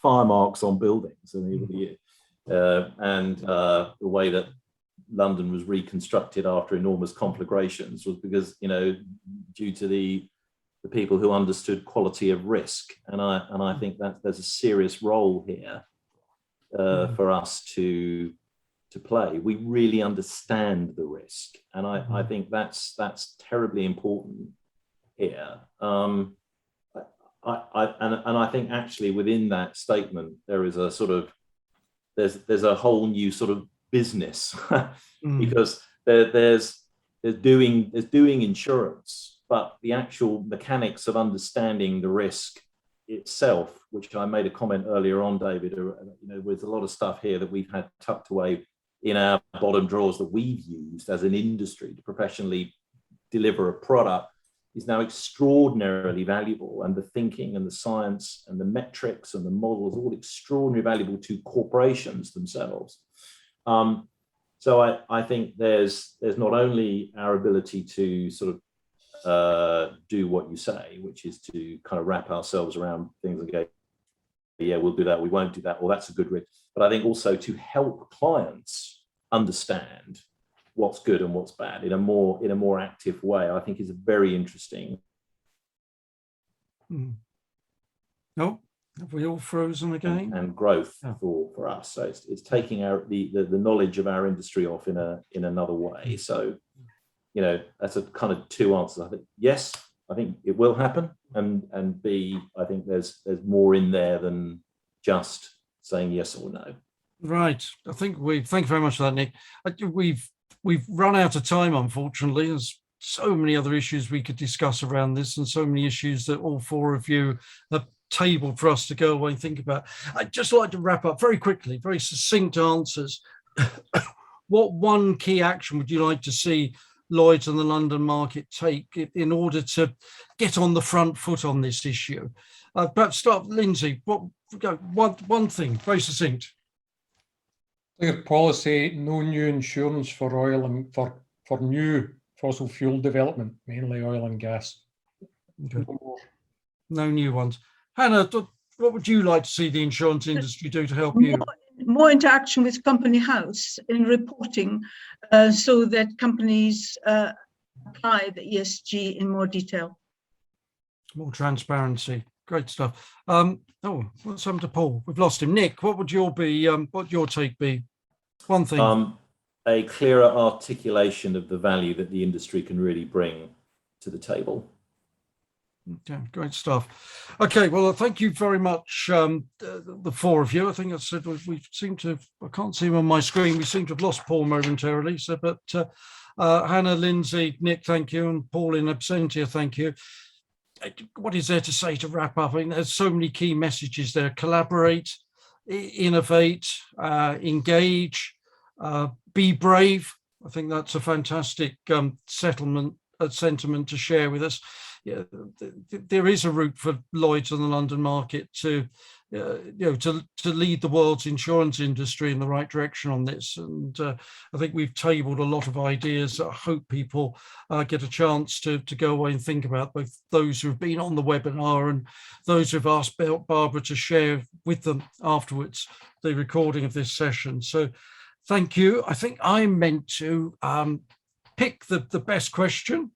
Fire marks on buildings, and the way that London was reconstructed after enormous conflagrations was because, due to the people who understood quality of risk. And I think that there's a serious role here for us to to play. We really understand the risk, and I think that's terribly important here. I think actually within that statement there is a sort of there's a whole new sort of business because there's doing insurance, but the actual mechanics of understanding the risk itself, which I made a comment earlier on, David, with a lot of stuff here that we've had tucked away in our bottom drawers that we've used as an industry to professionally deliver a product, is now extraordinarily valuable, and the thinking and the science and the metrics and the models all extraordinarily valuable to corporations themselves. So I think there's not only our ability to sort of do what you say, which is to kind of wrap ourselves around things and go, yeah, we'll do that, we won't do that, or that's a good risk, but I think also to help clients understand what's good and what's bad in a more active way, I think is a very interesting. No, have we all frozen again? And growth for us. So it's taking the knowledge of our industry off in another way. So, that's a kind of two answers. I think yes, I think it will happen, and B, I think there's more in there than just saying yes or no. Right. I think thank you very much for that, Nick. We've run out of time, unfortunately. There's so many other issues we could discuss around this, and so many issues that all four of you have tabled for us to go away and think about. I'd just like to wrap up very quickly, very succinct answers. What one key action would you like to see Lloyd's and the London market take in order to get on the front foot on this issue? Perhaps start with Lindsay. One thing, very succinct. Clear policy, no new insurance for oil and for new fossil fuel development, mainly oil and gas. Okay. No new ones. Hannah, what would you like to see the insurance industry do to help you? More interaction with company house in reporting, so that companies apply the ESG in more detail. More transparency. Great stuff. What's happened to Paul? We've lost him. Nick, what would your take be? One thing. A clearer articulation of the value that the industry can really bring to the table. Okay, great stuff. Okay, well, thank you very much, the four of you. I think I said we seem to, I can't see him on my screen, we seem to have lost Paul momentarily. So, but Hannah, Lindsay, Nick, thank you, and Paul in absentia, thank you. What is there to say to wrap up? I mean, there's so many key messages there. Collaborate, innovate, engage, be brave. I think that's a fantastic sentiment to share with us. Yeah, there is a route for Lloyd's and the London market to lead the world's insurance industry in the right direction on this. And I think we've tabled a lot of ideas that I hope people get a chance to go away and think about, both those who've been on the webinar and those who've asked Barbara to share with them afterwards the recording of this session. So thank you. I think I'm meant to pick the best question.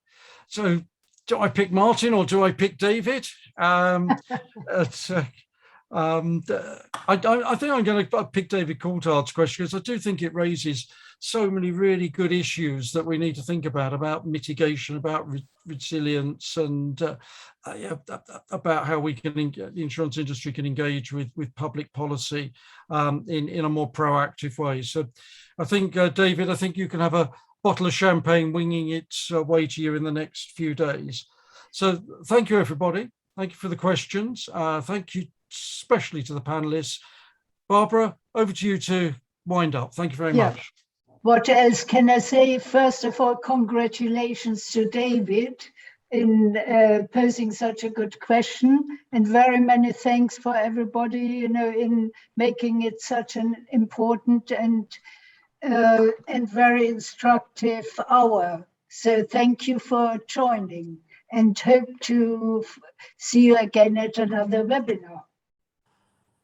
So do I pick Martin or do I pick David? I think I'm going to pick David Coulthard's question, because I do think it raises so many really good issues that we need to think about mitigation, about resilience, and about how we can, the insurance industry can engage with public policy in a more proactive way. So I think, David, I think you can have a bottle of champagne winging its way to you in the next few days. So thank you, everybody. Thank you for the questions. Thank you especially to the panelists. Barbara, over to you to wind up. Thank you very much. What else can I say? First of all, congratulations to David in posing such a good question, and very many thanks for everybody, in making it such an important and very instructive hour. So thank you for joining, and hope to see you again at another webinar.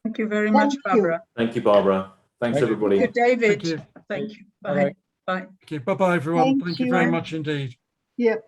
Thank you very much, Barbara. Thank you, Barbara. Thanks, everybody. Thank you, David. Thank you. Thank you. Bye. Bye. Okay, bye-bye, everyone. Thank you very much indeed. Yep.